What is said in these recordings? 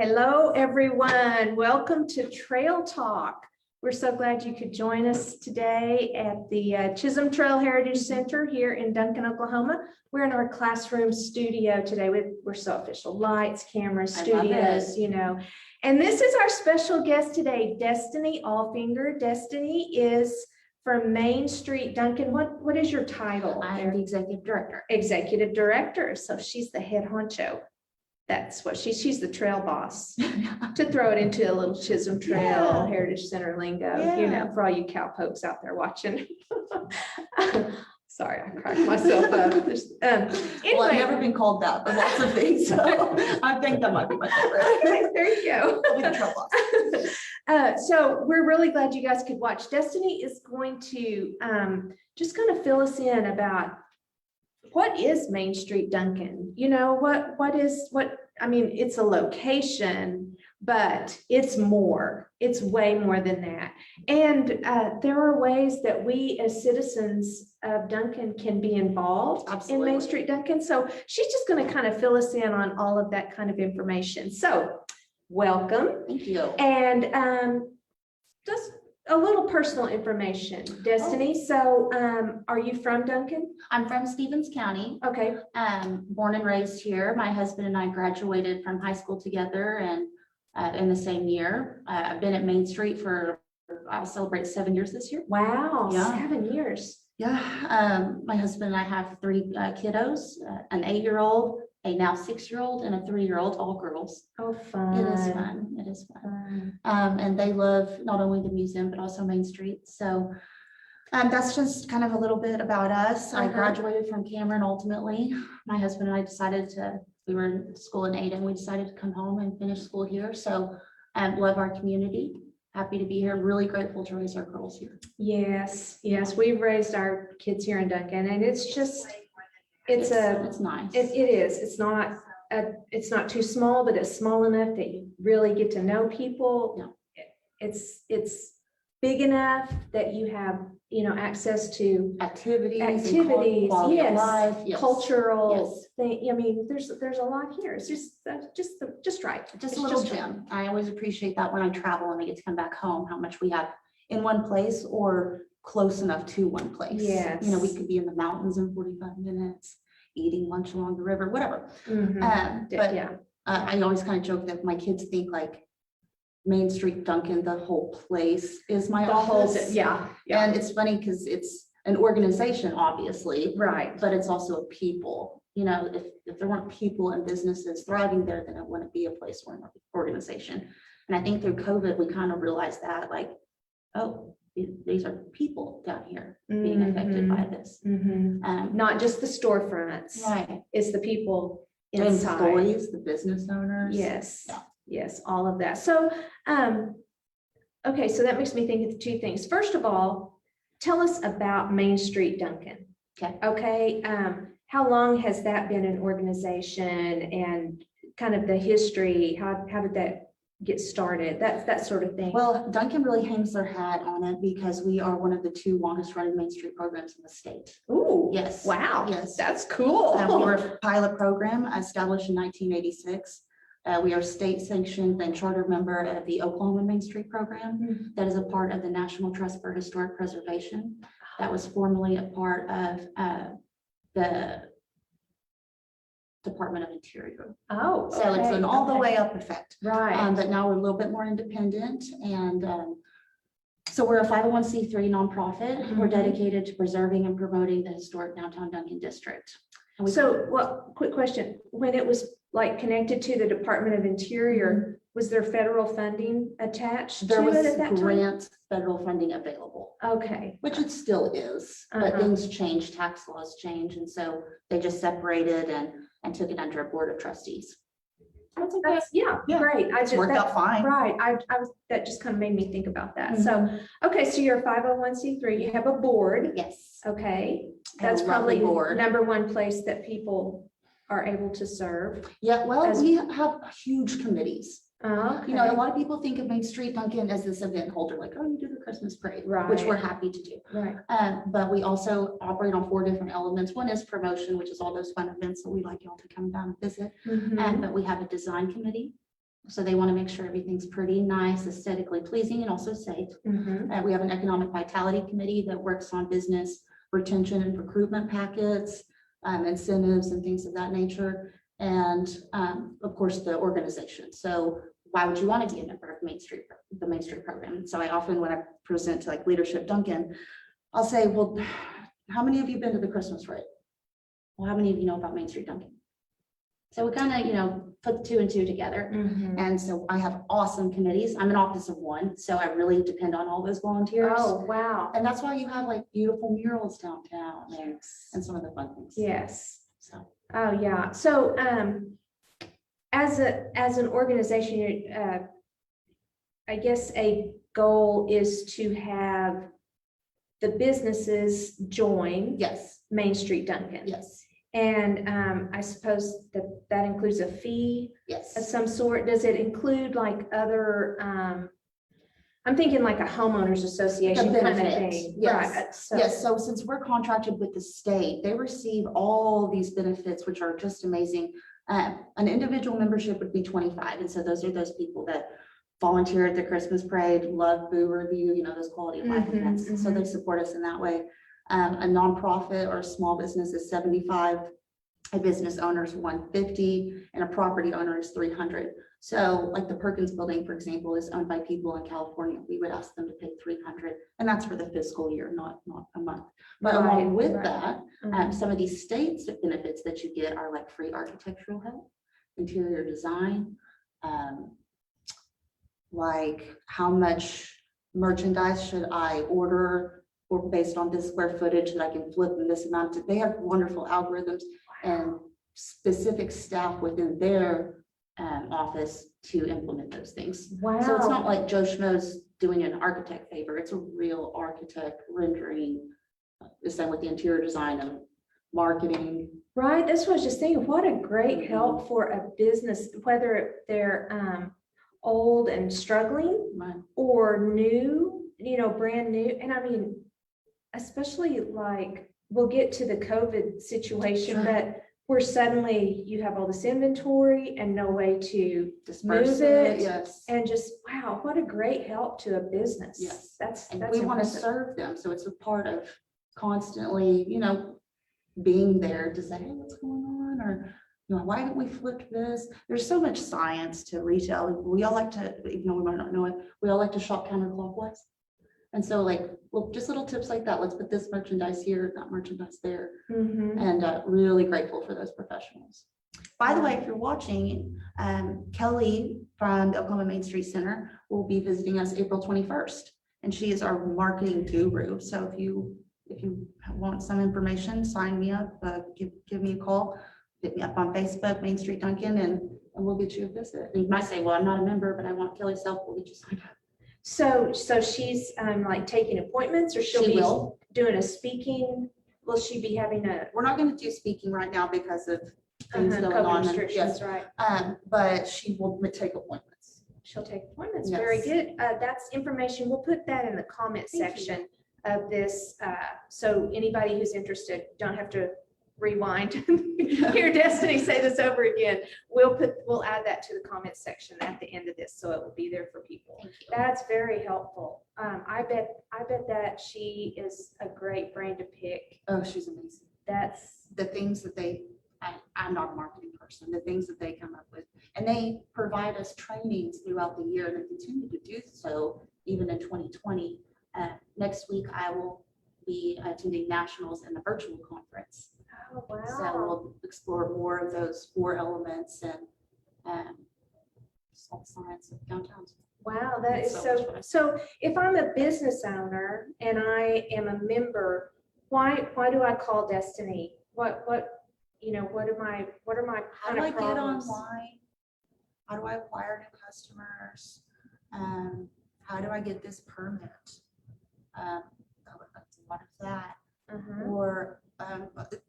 Hello, everyone. Welcome to Trail Talk. We're so glad you could join us today at the Chisholm Trail Heritage Center here in Duncan, Oklahoma. We're in our classroom studio today. We're so official. Lights, cameras, studios, you know. And this is our special guest today, Destiny Ahlfenger. Destiny is from Main Street Duncan. What is your title? I am the executive director. Executive director. So she's the head honcho. That's what she's the trail boss, to throw it into a little Chisholm Trail Heritage Center lingo, you know, for all you cowpokes out there watching. Sorry, I cracked myself up. Anyway. Well, I've never been called that for lots of things, so I think that might be my favorite. There you go. I'll be the trail boss. So we're really glad you guys could watch. Destiny is going to just kind of fill us in about what is Main Street Duncan? You know, I mean, it's a location, but it's more. It's way more than that. And there are ways that we as citizens of Duncan can be involved in Main Street Duncan. So she's just going to kind of fill us in on all of that kind of information. So welcome. Thank you. And just a little personal information, Destiny. So are you from Duncan? I'm from Stevens County. Okay. Born and raised here. My husband and I graduated from high school together and in the same year. I've been at Main Street I'll celebrate 7 years this year. Wow, Yeah. 7 years. Yeah. My husband and I have three kiddos, an 8-year-old, a now 6-year-old, and a 3-year-old, all girls. Oh, fun. It is fun. It is fun. And they love not only the museum, but also Main Street. So that's just kind of a little bit about us. I graduated from Cameron ultimately. My husband and I we were in school in Ada, and we decided to come home and finish school here. So love our community. Happy to be here. Really grateful to raise our girls here. Yes, we've raised our kids here in Duncan, and it's just, it's nice. It is. It's not too small, but it's small enough that you really get to know people. No. It's big enough that you have, you know, access to activities, quality of life, yes. Cultural thing. I mean, there's a lot here. It's just right. Just a little gem. I always appreciate that when I travel and I get to come back home, how much we have in one place or close enough to one place. Yes. You know, we could be in the mountains in 45 minutes, eating lunch along the river, whatever. I always kind of joke that my kids think like Main Street Duncan, the whole place is my office. And it's funny because it's an organization, obviously, right? But it's also a people. You know, if there weren't people and businesses thriving there, then it wouldn't be a place or an organization. And I think through COVID, we kind of realized that, like, oh, these are people down here being affected by this. Not just the storefronts, right? It's the people The inside. employees, the business owners. Yes. Yeah. Yes, all of that. So, okay, so that makes me think of two things. First of all, tell us about Main Street Duncan. Okay. How long has that been an organization, and kind of the history? How did that get started? That sort of thing. Well, Duncan really hangs their hat on it because we are one of the 2 longest running Main Street programs in the state. Ooh, yes. Wow. Yes. That's cool. We were a pilot program established in 1986. We are state sanctioned and charter member of the Oklahoma Main Street program. That is a part of the National Trust for Historic Preservation. That was formerly a part of the Department of Interior. Oh, so it's an all the way up effect. Right. But now we're a little bit more independent, and so we're a 501c3 nonprofit. We're dedicated to preserving and promoting the historic downtown Duncan district. Quick question. When it was like connected to the Department of Interior, was there federal funding attached there to was it at that grant time? federal funding available. Okay. Which it still is, but things change, tax laws change, and so they just separated and took it under a board of trustees. That's great. It's worked out fine. Right. That just kind of made me think about that. So, okay. So you're a 501c3, you have a board. Yes. Okay. I have That's a probably board. number one place that people are able to serve. Yeah. Well, we have huge committees. Okay. You know, a lot of people think of Main Street Duncan as this event holder, like, oh, you do the Christmas parade, which we're happy to do. Right. But we also operate on 4 different elements. One is promotion, which is all those fun events that we like y'all to come down and visit. But we have a design committee. So they want to make sure everything's pretty nice, aesthetically pleasing, and also safe. We have an economic vitality committee that works on business retention and recruitment packets, incentives and things of that nature. And of course, the organization. So why would you want to be a member of the Main Street program? So I often, when I present to like leadership Duncan, I'll say, well, how many of you been to the Christmas parade? Well, how many of you know about Main Street Duncan? So we kind of, put 2 and 2 together. And so I have awesome committees. I'm an office of one, so I really depend on all those volunteers. Oh, wow. And that's why you have like beautiful murals downtown and some of the fun things. Yes. So, Oh, yeah. So, as an organization, I guess a goal is to have the businesses join yes, Main Street Duncan. yes, And I suppose that includes a fee of yes. some sort. Does it include like other, I'm thinking like a homeowners association kind of benefit, thing? yes. Right. So, Yes, so since we're contracted with the state, they receive all these benefits, which are just amazing. An individual membership would be 25. And so those are those people that volunteer at the Christmas parade, love Boo Review, those quality of life events. And so they support us in that way. A nonprofit or a small business is 75, a business owner is 150, and a property owner is 300. So like the Perkins building, for example, is owned by people in California. We would ask them to pay 300, and that's for the fiscal year, not a month. But along with that, some of these state benefits that you get are like free architectural help, interior design, like how much merchandise should I order or based on this square footage that I can flip in this amount. They have wonderful algorithms and specific staff within their office to implement those things. wow. So it's not like Joe Schmo's doing an architect favor. It's a real architect rendering, the same with the interior design and marketing. Right. That's what I was just thinking. What a great help for a business, whether they're old and struggling Right. or new, brand new. And I mean, especially like we'll get to the COVID situation, Sure. but where suddenly you have all this inventory and no way to Disperse move it. yes. And just, wow, what a great help to a business. Yes. That's And we want to impressive. serve them. So it's a part of constantly, being there to say, hey, what's going on? Or, why haven't we flipped this? There's so much science to retail. We all like to, even though we might not know it, we all like to shop counterclockwise. And so just little tips like that. Let's put this merchandise here, that merchandise there. And really grateful for those professionals. By the way, if you're watching, Kelly from the Oklahoma Main Street Center will be visiting us April 21st. And she is our marketing guru. So if you want some information, sign me up, give me a call, hit me up on Facebook, Main Street Duncan, and we'll get you a visit. And you might say, well, I'm not a member, but I want Kelly's help. We'll get you signed up. So she's like taking appointments, or she'll She be will. doing a speaking? Will she be having a We're not going to do speaking right now because of things going COVID on. restrictions, right? But she will take appointments. She'll take appointments. Yes. Very good. That's information. We'll put that in the comment Thank you. section of this. So anybody who's interested, don't have to rewind, hear Destiny say this over again. We'll add that to the comment section at the end of this, so it will be there for people. Thank you. That's very helpful. I bet that she is a great brain to pick. Oh, she's amazing. That's The things that I'm not a marketing person, the things that they come up with. And they provide us trainings throughout the year, and they continue to do so even in 2020. Next week, I will be attending nationals and the virtual conference. oh So wow. we'll explore more of those 4 elements and all the science of downtown. Wow, that is So so, much fun. so if I'm a business owner and I am a member, why do I call Destiny? What are my How kind do I of get problems? online? How do I acquire new customers? How do I get this permit? A lot of that. Mhm. Or,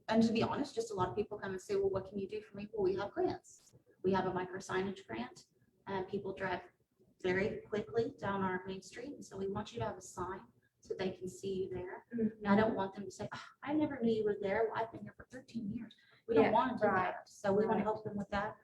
and to be honest, just a lot of people come and say, well, what can you do for me? Well, we have grants. We have a micro signage grant, and people drive very quickly down our main street. And so we want you to have a sign so they can see you there. Mhm. And I don't want them to say, oh, I never knew you were there. Well, I've been here for 13 years. We Yeah, don't want to do right, that. So we want to right. help them with that.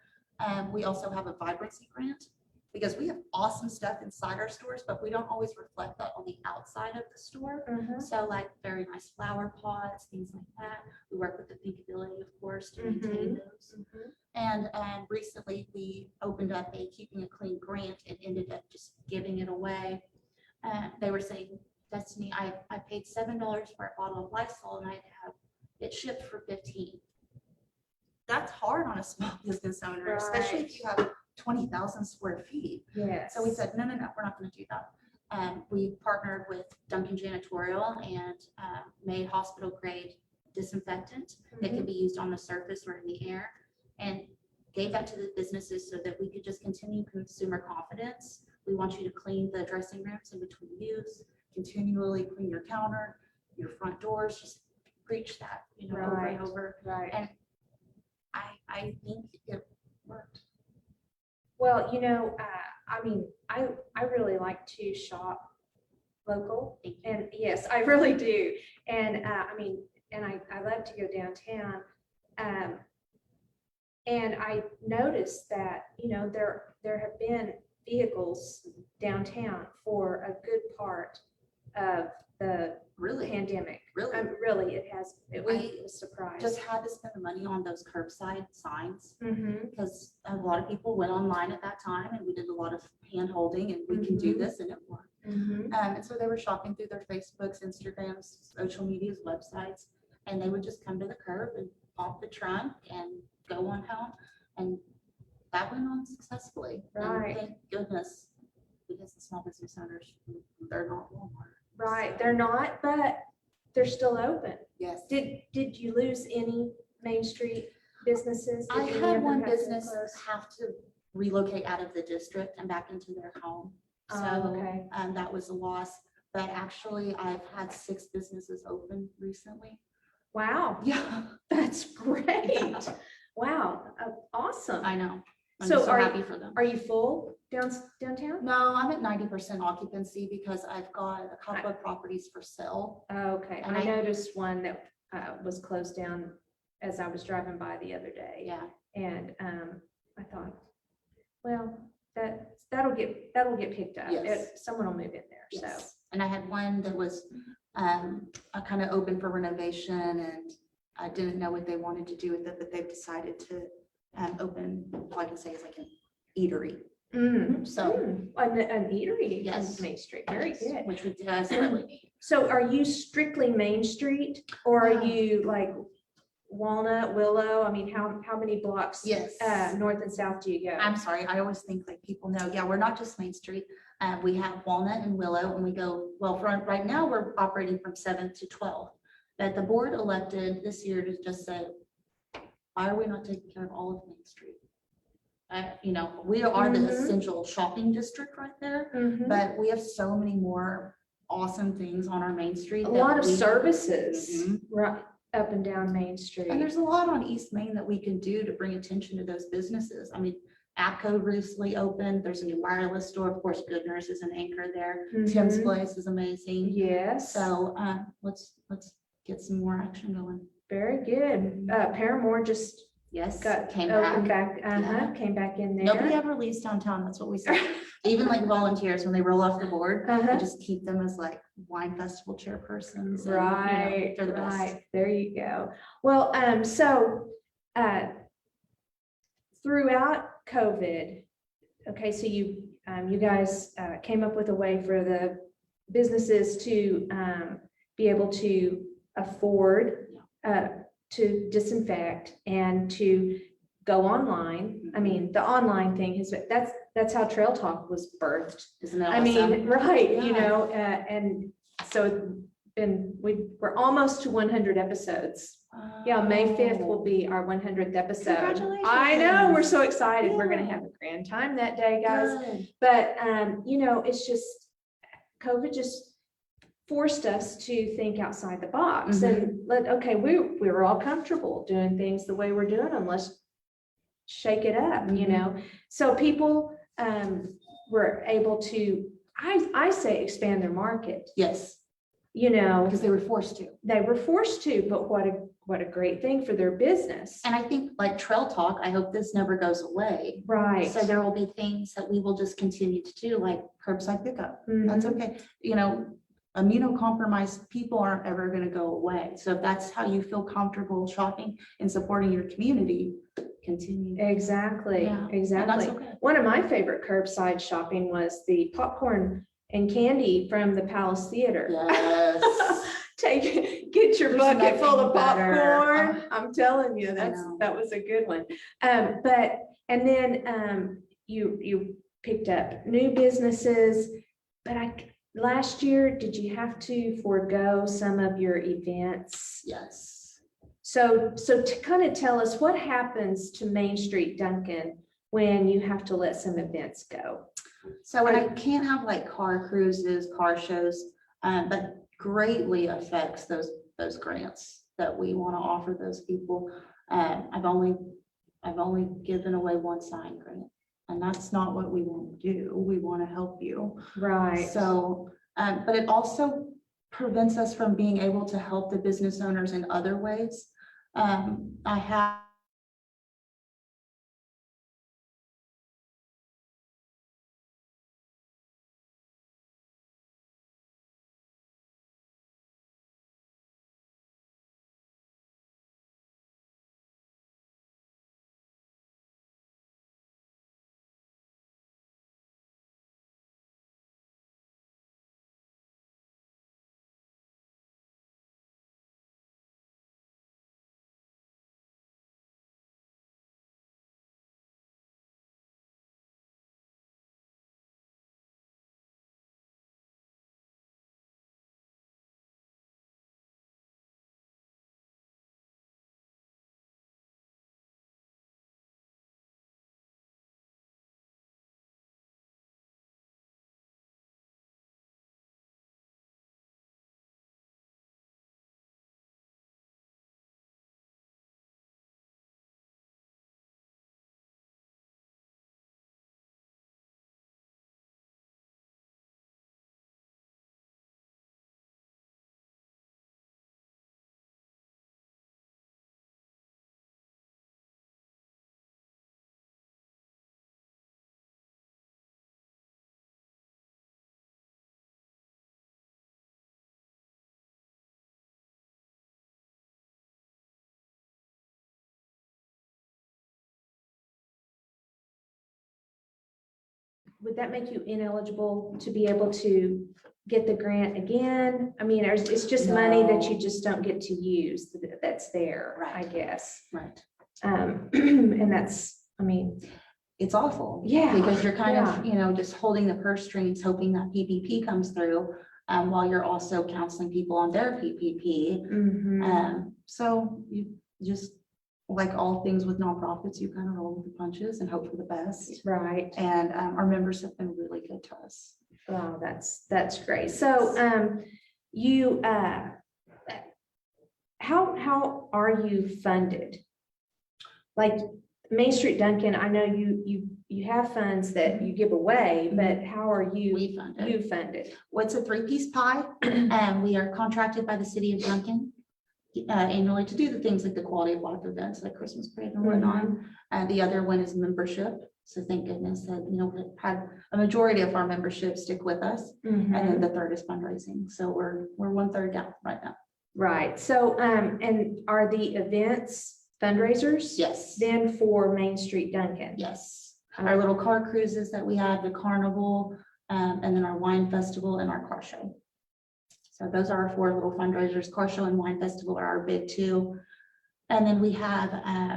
We also have a vibrancy grant. because we have awesome stuff inside our stores, but we don't always reflect that on the outside of the store. Mhm. So like very nice flower pots, things like that. We work with the thinkability, of course, to maintain those. Mhm. And recently we opened up a Keeping It Clean grant and ended up just giving it away. They were saying, Destiny, I paid $7 for a bottle of Lysol and I'd have it shipped for 15. That's hard on a small business owner, especially if you have 20,000 square feet. Yes. So we said, no, we're not going to do that. We partnered with Duncan Janitorial and made hospital grade disinfectant that Mhm. could be used on the surface or in the air, and gave that to the businesses so that we could just continue consumer confidence. We want you to clean the dressing rooms in between use, continually clean your counter, your front doors, just preach that, over Right. and over. Right. And I think it worked. Well, I mean, I really like to shop local, and yes, I really do. And I mean, and I love to go downtown. And I noticed that, there have been vehicles downtown for a good part of the Really, pandemic. really. Really, it has, I We was surprised. just had to spend the money on those curbside signs Mhm. because a lot of people went online at that time and we did a lot of hand holding and we can do Mhm. this and it worked. Mhm. And so they were shopping through their Facebooks, Instagrams, social medias, websites, and they would just come to the curb and pop the trunk and go on home. And that went on successfully. Right. And thank goodness, because the small business owners, they're not Walmart. Right, they're not, but they're still open. Yes. Did you lose any Main Street businesses? Did I any of had them one have to business close? have to relocate out of the district and back into their home. Oh, So okay. that was a loss. But actually, I've had 6 businesses open recently. Wow, Yeah, that's great. Yeah. Wow, awesome. I know. I'm So just so are happy for them. Are you full downtown? No, I'm at 90% occupancy because I've got a couple of properties for sale. Oh, okay, And I I- noticed one that was closed down as I was driving by the other day. Yeah, And I thought, well, that'll get picked up. Yes. Someone will move in there, so. yes. And I had one that was kind of open for renovation and I didn't know what they wanted to do with it, but they've decided to open, all I can say is like an eatery. So- An eatery on Yes. Main Street, very Yes, good. which we desperately need. So are you strictly Main Street or No. are you like Walnut, Willow? I mean, how many blocks? Yes. North and south do you go? I'm sorry, I always think like people know, yeah, we're not just Main Street. We have Walnut and Willow and we go, well, right now we're operating from 7 to 12. But the board elected this year to just say, why are we not taking care of all of Main Street? We are the Mhm. essential shopping district right there, Mhm. but we have so many more awesome things on our Main Street. A that lot of we- services Mhm. right up and down Main Street. And there's a lot on East Main that we can do to bring attention to those businesses. I mean, ACO recently opened. There's a new wireless store. Of course, Good Nurse is an anchor there. Tim's Mhm. Place is amazing. Yes. So let's get some more action going. Very good. Paramore just Yes, came came back. back. Yeah. Came back in there. Nobody ever leaves downtown. That's what we say. Even like volunteers, when they roll off the board, I Uh-huh. just keep them as like wine festival chairpersons. and, Right, they're the best. right. There you go. Well, so throughout COVID, okay, so you guys came up with a way for the businesses to be able to afford to disinfect and to go online. I mean, the online thing that's how Trail Talk was birthed. Isn't that I awesome? mean, right, Yeah. and so we're almost to 100 episodes. Yeah, May 5th will be our 100th episode. I know, we're so excited. We're gonna Yeah. have a grand time that day, guys. Good. But, it's just, COVID just forced us to think outside the box and we were all comfortable doing things the way we're doing them. Let's shake it up, So people were able to, I say expand their market, Yes, you know, because they were forced to. they were forced to, but what a great thing for their business. And I think like Trail Talk, I hope this never goes away. Right. So there will be things that we will just continue to do, like curbside pickup. That's Mhm. okay. You know, immunocompromised people aren't ever going to go away. So if that's how you feel comfortable shopping and supporting your community, continue. Exactly, Yeah, and exactly. that's okay. One of my favorite curbside shopping was the popcorn and candy from the Palace Theater. Yes. Get your There's bucket full of nothing better. popcorn. I'm telling you, that know. was a good one. And then you picked up new businesses, but last year, did you have to forego some of your events? Yes. So to kind of tell us what happens to Main Street Duncan when you have to let some events go. So when I can't have like car cruises, car shows, that greatly affects those grants that we want to offer those people. I've only given away one sign grant, and that's not what we want to do. We want to help you. Right. So, but it also prevents us from being able to help the business owners in other ways. I have Would that make you ineligible to be able to get the grant again? I mean, it's just money that you No. just don't get to use that's there, I Right. guess. right. And that's, I mean, It's awful. Yeah, Because you're kind yeah. of, just holding the purse strings, hoping that PPP comes through, while you're also counseling people on their PPP. mhm. So you just, like all things with nonprofits, you kind of roll with the punches and hope for the best. Right. And our members have been really good to us. Oh, that's great. So, you, how are you funded? Like Main Street Duncan, I know you have funds that you give away, but how are We fund it. you funded? What's a three-piece pie? We are contracted by the city of Duncan annually to do the things like the quality of life events, like Christmas parade and whatnot. And the other one is membership. So thank goodness that, we've had a majority of our membership stick with us. And then the third is fundraising. So we're 1/3 down right now. Right. So, and are the events fundraisers? Yes. Then for Main Street Duncan? Yes. Our little car cruises that we have, the carnival, and then our wine festival and our car show. So those are our 4 little fundraisers. Car show and wine festival are our big 2. And then we have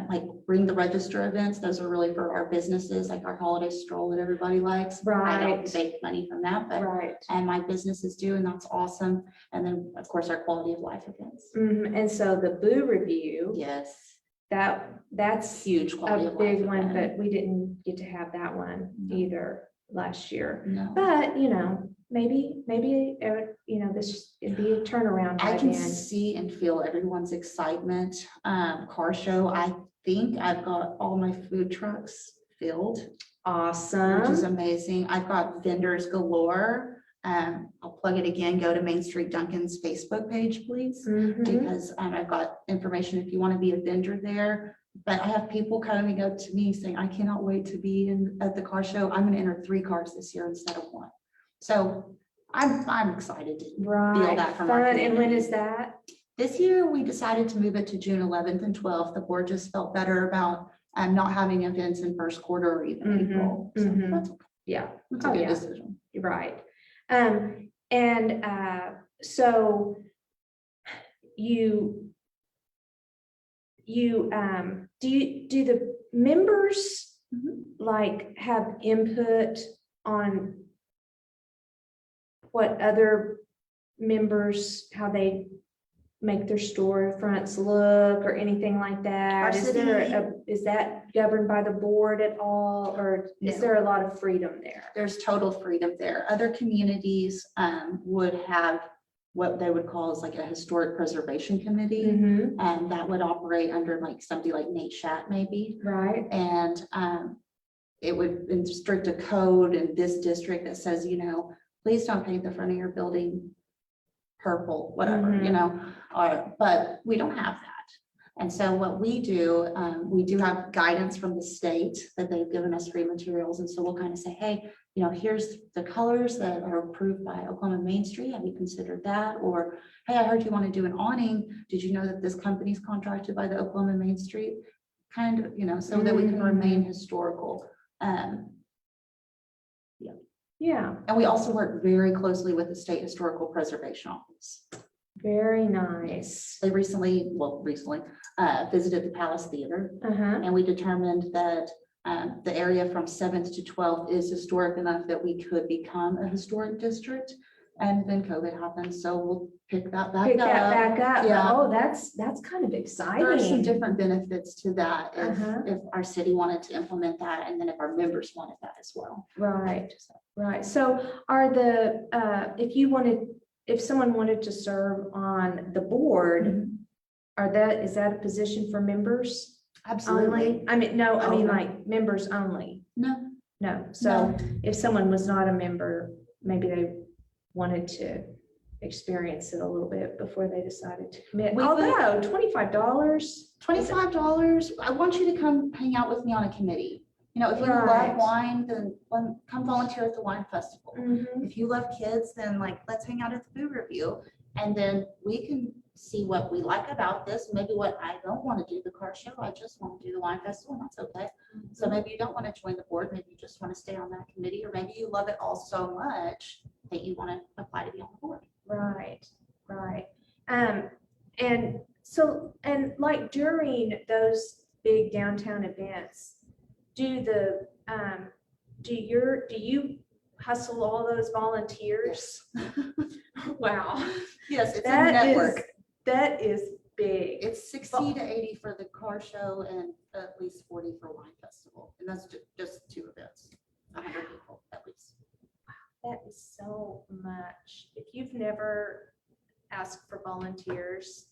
like Bring the Register events. Those are really for our businesses, like our holiday stroll that everybody likes. I don't Right. make money from that, but Right. and my businesses do, and that's awesome. And then, of course, our quality of life events. And so the Boo Review, Yes, that's huge quality a of life big one, event. but we didn't get to have that one No. either last year. No. But, maybe, this it'd be a turnaround by I can then. see and feel everyone's excitement. Car show, I think I've got all my food trucks filled, which is Awesome. amazing. I've got vendors galore. I'll plug it again, go to Main Street Duncan's Facebook page, please. Mhm. Because I've got information if you want to be a vendor there. But I have people coming up to me saying, I cannot wait to be at the car show. I'm going to enter 3 cars this year instead of 1. So I'm excited to Right, that from our fun. And when community. is that? This year, we decided to move it to June 11th and 12th. The board just felt better about not having events in first quarter or even Mhm, April. So mhm. that's okay. Yeah, That's a Oh, good yeah. decision. you're right. So you do the members Mhm. like have input on what other members, how they make their storefronts look or anything like that? Our Is that governed by the board at all, or is No. there a lot of freedom there? There's total freedom there. Other communities would have what they would call is like a historic preservation committee. Mhm. That would operate under like something like Nate Shat maybe. Right, And it would restrict a code in this district that says, please don't paint the front of your building purple, whatever, Mhm. But we don't have that. And so what we do have guidance from the state that they've given us free materials. And so we'll kind of say, hey, here's the colors that are approved by Oklahoma Main Street. Have you considered that? Or, hey, I heard you want to do an awning. Did you know that this company's contracted by the Oklahoma Main Street? Kind of, so that we can remain historical. yeah, And we also work very closely with the State Historical Preservation Office. very nice. They recently visited the Palace Theater, Uh-huh. and we determined that the area from 7th to 12th is historic enough that we could become a historic district. And then COVID happened, so we'll pick that back Pick up. that back up. Yeah. Oh, that's kind of There are exciting. some different benefits to that Uh-huh. if our city wanted to implement that, and then if our members wanted that as well. Right, right. So are if someone wanted to serve on the board, is that a position for members Absolutely. only? I mean, no, I Oh, mean no. like members only. No, No. So if someone was not a member, maybe they wanted to experience it a little bit before they decided to commit. We would- Although $25. $25. I want you to come hang out with me on a committee. If you Right. love wine, then come volunteer at the wine festival. Mhm. If you love kids, then let's hang out at the food review. And then we can see what we like about this, maybe what I don't want to do the car show. I just want to do the wine festival, and that's okay. So maybe you don't want to join the board, maybe you just want to stay on that committee, or maybe you love it all so much that you want to apply to be on the board. Right, right. And so, and like during those big downtown events, do you hustle all those volunteers? Wow. Yes, it's a That network. that is big. It's 60 to 80 for the car show and at least 40 for wine festival. And that's just 2 events, 100 people at least. That is so much. If you've never asked for volunteers,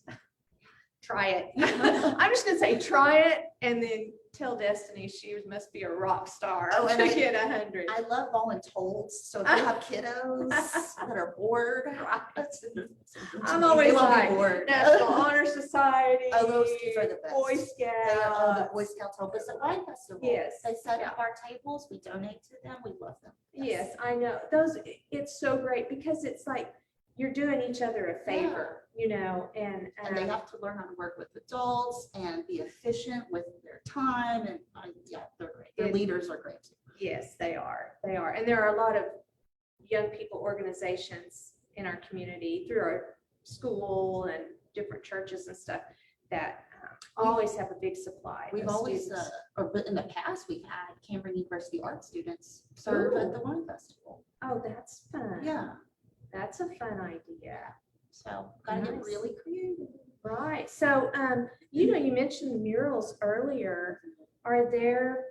try it. I'm just gonna say, try it and then tell Destiny she must be a rock star Oh, and to I- get 100. I love voluntold. So if you have kiddos that are bored, I'm always they won't be like, bored. National Honor Society. Oh, those kids are the best. Boy They Scouts. are the Boy Scouts help us at wine festival. Yes, They set yeah. up our tables. We donate to them. We love them. Yes, I know. It's so great because it's like you're doing each other a favor, and And they have to learn how to work with adults and be efficient with their time. And yeah, they're great. Their leaders are great too. yes, they are. They are. And there are a lot of young people organizations in our community through our school and different churches and stuff that always have a big supply. We've of always, students. in the past, we've had Cameron University art students serve Ooh. at the wine festival. Oh, that's fun. Yeah, That's a fun idea. so gotta get Nice. really creative. Right. So, you mentioned the murals earlier. Are there,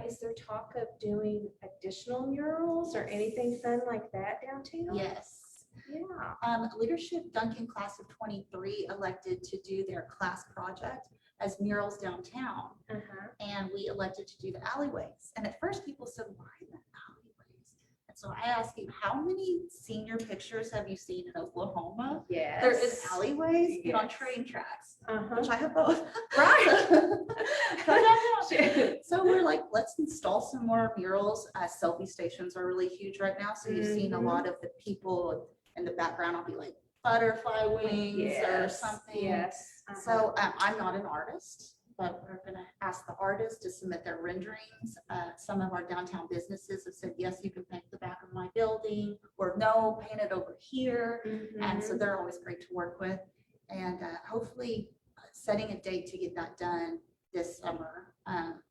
is there talk of doing additional murals or anything fun like that downtown? Yes. Yeah. Leadership Duncan class of 23 elected to do their class project as murals downtown. Uh-huh. And we elected to do the alleyways. And at first people said, why the alleyways? And So I ask you, how many senior pictures have you seen in Oklahoma? Yes. They're in alleyways and on Yes. train tracks, Uh-huh. which I have both. Right. So we're like, let's install some more murals. Selfie stations are really huge right now. So you've seen a lot of the people in the background. I'll be like butterfly wings or Yes, something. yes. So I'm not an artist, but we're gonna ask the artist to submit their renderings. Some of our downtown businesses have said, yes, you can paint the back of my building, or no, paint it over here. And so they're always great to work with. And hopefully setting a date to get that done this summer.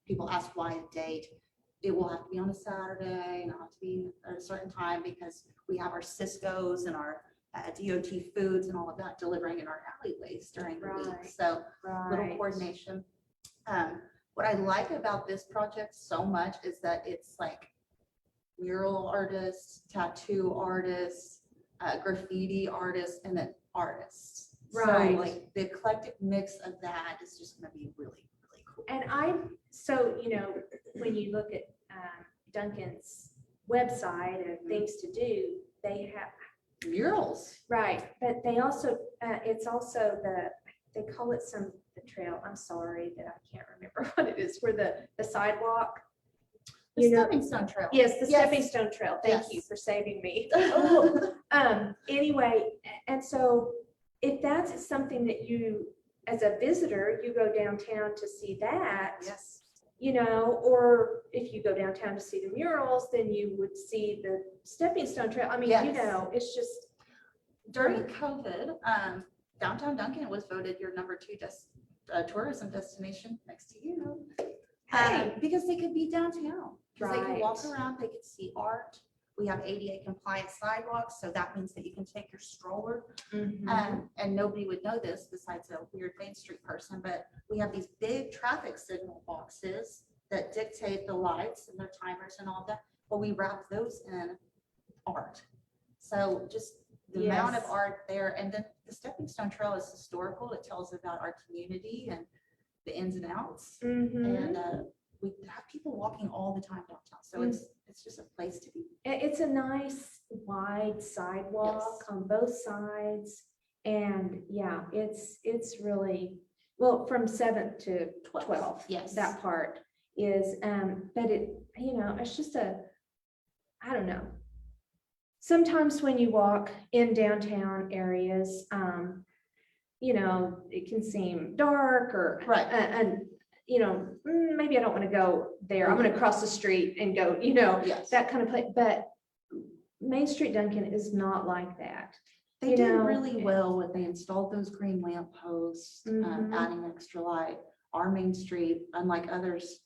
People ask why a date. It will have to be on a Saturday and it'll have to be at a certain time because we have our Cisco's and our DOT foods and all of that delivering in our alleyways during the week. So little coordination. What I like about this project so much is that it's like mural artists, tattoo artists, graffiti artists, and then artists. Right. So like the eclectic mix of that is just gonna be really, really cool. And when you look at Duncan's website of things to do, they have Murals. right, but they also it's also they call it the trail. I'm sorry that I can't remember what it is, where the sidewalk. The stepping stone trail. Yes, the stepping stone trail. Thank you for saving me. Anyway, and so if that's something that you, as a visitor, you go downtown to see that. Yes. Or if you go downtown to see the murals, then you would see the stepping stone trail. I mean, it's just. During COVID, downtown Duncan was voted your #2 tourism destination next to you. Because they could be downtown. Because they could walk around, they could see art. We have ADA compliant sidewalks, so that means that you can take your stroller. And nobody would know this besides a weird Main Street person, but we have these big traffic signal boxes that dictate the lights and their timers and all that. But we wrap those in art. So just the amount of art there. And then the stepping stone trail is historical. It tells about our community and the ins and outs. And we have people walking all the time downtown. So it's just a place to be. It's a nice wide sidewalk on both sides. And yeah, it's really, well, from 7 to 12. Yes. That part is, but it's just I don't know. Sometimes when you walk in downtown areas, it can seem dark or, and maybe I don't want to go there. I'm going to cross the street and go, that kind of place. But Main Street Duncan is not like that. They did really well when they installed those green lamp posts, adding extra light. Our Main Street, unlike others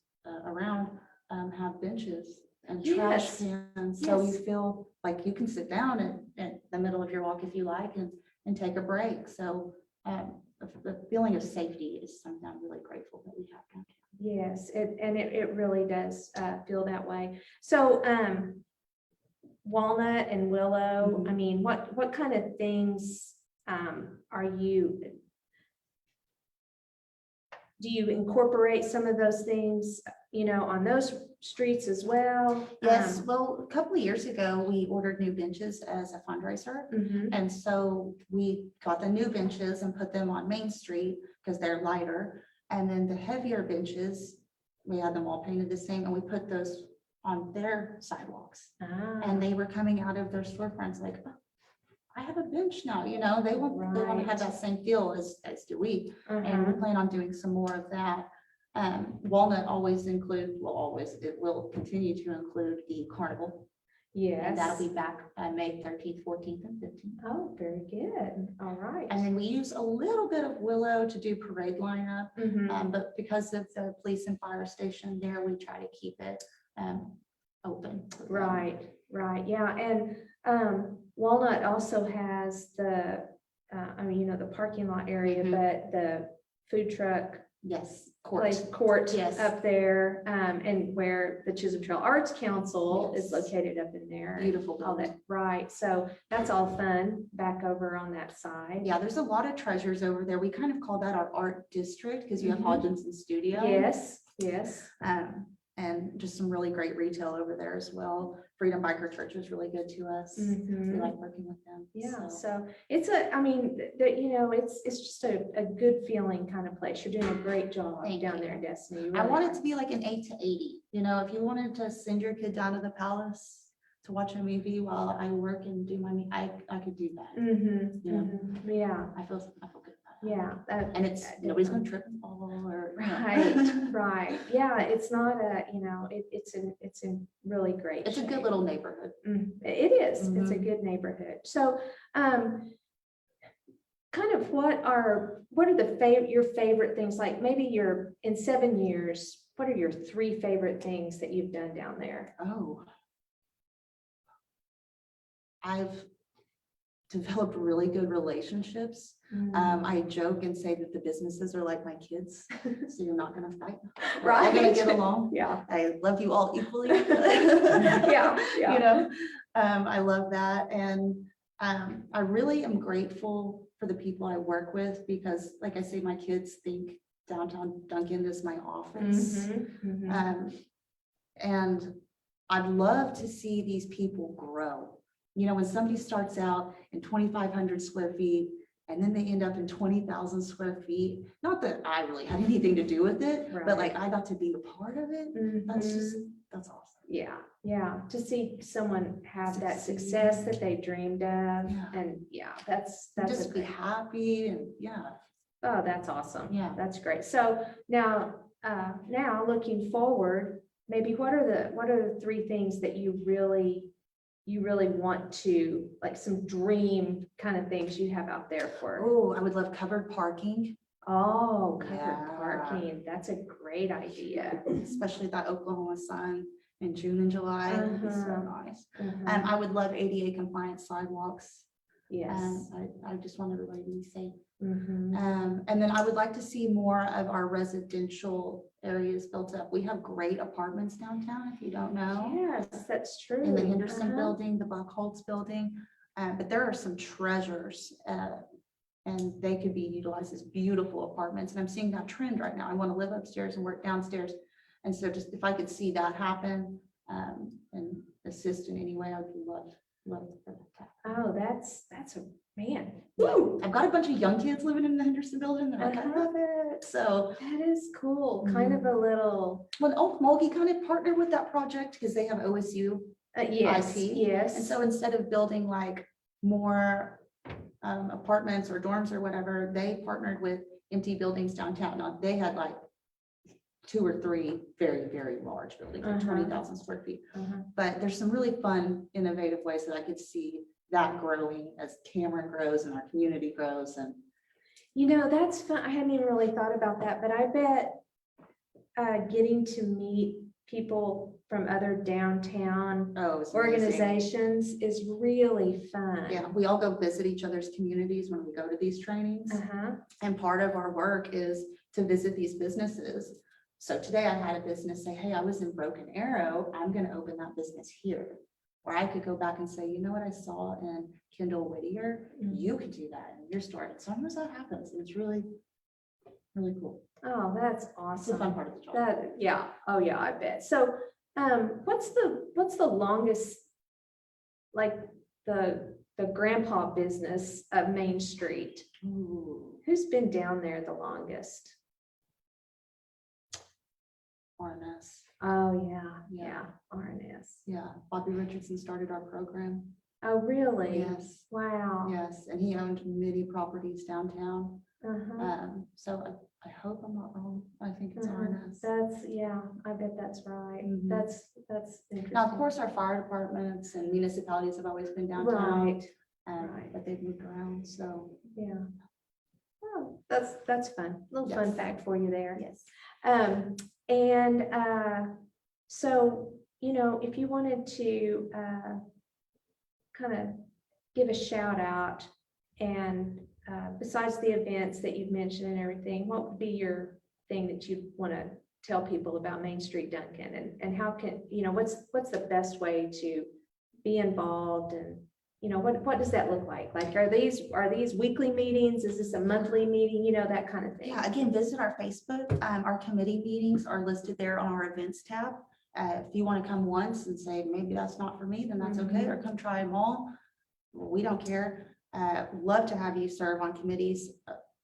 around, have benches and trash cans. So you feel like you can sit down in the middle of your walk if you like and take a break. So the feeling of safety is something I'm really grateful that we have downtown. Yes, it really does feel that way. So Walnut and Willow, I mean, what kind of things do you incorporate some of those things, on those streets as well? Yes, well, a couple of years ago, we ordered new benches as a fundraiser. And so we got the new benches and put them on Main Street because they're lighter. And then the heavier benches, we had them all painted the same, and we put those on their sidewalks. And they were coming out of their storefronts like, oh, I have a bench now, they want to have that same feel as do we. And we plan on doing some more of that. Walnut it will continue to include the carnival. Yes. And that'll be back May 13th, 14th, and 15th. Oh, very good. All right. And then we use a little bit of Willow to do parade lineup. But because of the police and fire station there, we try to keep it open. Right. Yeah. And Walnut also has the parking lot area, but the food truck court up there, and where the Chisholm Trail Arts Council is located up in there. Beautiful all that, right? So that's all fun back over on that side. Yeah, there's a lot of treasures over there. We kind of call that our art district because you have Hodgkinson Studio. Yes. and just some really great retail over there as well. Freedom Biker Church was really good to us. We Mhm. like working with them. Yeah, so. so it's I mean, that, it's just a good feeling kind of place. You're doing a great job Thank down you. there in Destiny. You I really want are. it to be like an 8 to 80. If you wanted to send your kid down to the palace to watch a movie while I work and do my, I could do that. Mhm, Yeah. mhm. Yeah, I feel good about that. yeah. And it's, nobody's gonna trip and fall or. Right, right. Yeah, it's not it's in really great It's a good shape. little neighborhood. It is. It's a Mhm. good neighborhood. So, kind of what are your favorite things? Like maybe in 7 years, what are your 3 favorite things that you've done down there? Oh. I've developed really good relationships. I joke and say that the businesses are like my kids, so you're not gonna fight. We're all gonna Right. get along. Yeah. I love you all equally. Yeah, yeah. I love that. And I really am grateful for the people I work with because, like I say, my kids think downtown Duncan is my office. Mhm, mhm. And I'd love to see these people grow. When somebody starts out in 2,500 square feet and then they end up in 20,000 square feet, not that I really had anything to do with it, but like I got to be a part of it. That's awesome. Yeah, yeah. To see someone have that Succeed. success that they dreamed of, Yeah. and yeah, that's Just be happy and Oh, that's awesome. Yeah. That's great. So now, looking forward, maybe what are the 3 things that you really want to, like some dream kind of things you have out there for? Oh, I would love covered parking. Oh, covered Yeah. parking. That's a great idea. Especially that Oklahoma sun in June and July. It'd be so nice. Mhm. I would love ADA compliant sidewalks. Yes. I just want everybody to be safe. Mhm. And then I would like to see more of our residential areas built up. We have great apartments downtown, if you don't know. Yes, that's true. In the Henderson Uh-huh. building, the Buckholz building, but there are some treasures and they could be utilized as beautiful apartments. And I'm seeing that trend right now. I want to live upstairs and work downstairs. And so just if I could see that happen and assist in any way, I would love for that to happen. Oh, that's a man. Woo! I've got a bunch of young kids living in the Henderson building. They're like, I love it. So That is cool. Kind of a little. when Oak Mulkey kind of partnered with that project because they have OSU Yes, IP. yes. And so instead of building like more apartments or dorms or whatever, they partnered with empty buildings downtown. Now they had like 2 or 3 very, very large buildings, like 20,000 square feet. But there's some really fun, innovative ways that I could see that growing as Cameron grows and our community grows. And that's fun. I hadn't even really thought about that, but I bet getting to meet people from other downtown it's amazing. organizations is really fun. Yeah, we all go visit each other's communities when we go to these trainings. And part of our work is to visit these businesses. So today I had a business say, hey, I was in Broken Arrow. I'm going to open that business here. Or I could go back and say, you know what I saw in Kendall Whittier? You could do that in your store. And sometimes that happens. And it's really, really cool. Oh, that's It's awesome. a fun part of the job. Yeah. Oh yeah, I bet. So what's the longest, like the grandpa business of Main Street? Ooh, Who's been down there the longest? RNS. Oh yeah, RNS. Yeah, Bobby Richardson started our program. Oh, really? Yes. Wow. Yes, and he owned many properties downtown. Uh-huh. So I hope I'm not wrong. I think it's Uh-huh. RNS. Yeah, I bet that's right. Mhm. That's interesting. Now, of course, our fire departments and municipalities have always been downtown. Right. Right. But they've moved around, so. Yeah. Oh, that's fun. Little fun Yes. fact for you there. Yes. And so, if you wanted to kind of give a shout out and besides the events that you've mentioned and everything, what would be your thing that you want to tell people about Main Street Duncan and how can, what's the best way to be involved and you know, what does that look like? Like, are these weekly meetings? Is this a monthly meeting? You know, that kind of thing. Yeah, again, visit our Facebook. Our committee meetings are listed there on our events tab. If you want to come once and say, maybe that's not for me, then that's okay, or come try them all. We don't care. Love to have you serve on committees.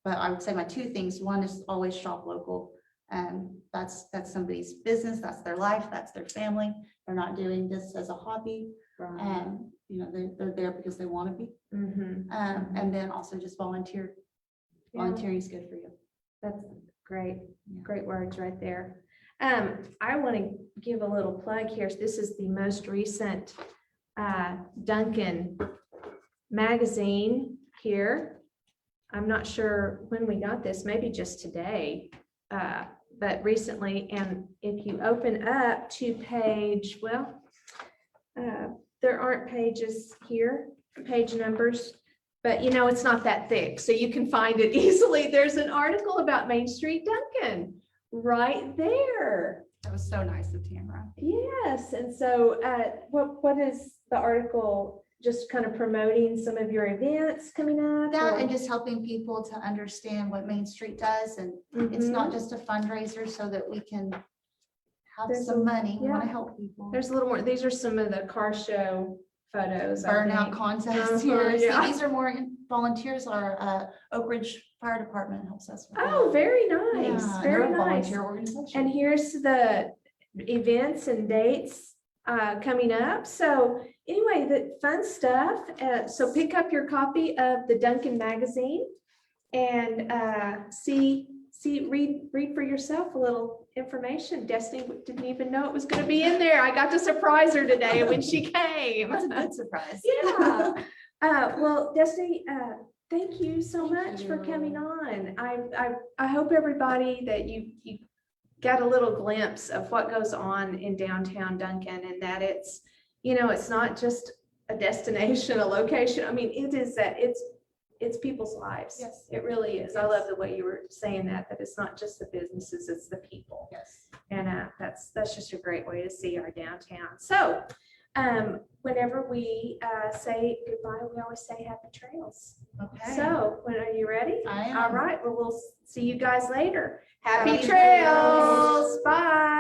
But I would say my two things, one is always shop local. That's somebody's business, that's their life, that's their family. They're not doing this as a hobby. And, you know, they're there because they want to be. And then also just volunteer. Volunteering is good for you. That's great. Yeah. Great words right there. I want to give a little plug here. This is the most recent Duncan magazine here. I'm not sure when we got this, maybe just today, but recently. And if you open up to page, well, there aren't pages here, page numbers, but you know, it's not that thick, so you can find it easily. There's an article about Main Street Duncan right there. That was so nice of Tamara. Yes, and so what is the article? Just kind of promoting some of your events coming up? That or- and just helping people to understand what Main Street does. And it's not just a fundraiser so that we can have There's some a- money. We want to yeah. help people. There's a little more. These are some of the car show photos. I Burnout think. contests here. Yeah. See, these are more volunteers. Our Oak Ridge Fire Department helps us with Oh, that. very nice, Yeah, and very they're a nice. volunteer organization. And here's the events and dates coming up. So anyway, the fun stuff. So pick up your copy of the Duncan magazine and read for yourself a little information. Destiny didn't even know it was going to be in there. I got to surprise her today when she came. That's a good surprise. Yeah. Well, Destiny, thank you so Thank much for you. coming on. I hope everybody that you got a little glimpse of what goes on in downtown Duncan, and that it's, you know, it's not just a destination, a location. I mean, it is that it's people's lives. Yes. It really is. I love the way you were saying that it's not just the businesses, it's the people. Yes. And that's just a great way to see our downtown. So whenever we say goodbye, we always say happy trails. Okay. So when are you ready? I am. All right. Well, we'll see you guys later. Happy Happy trails. trails. Bye.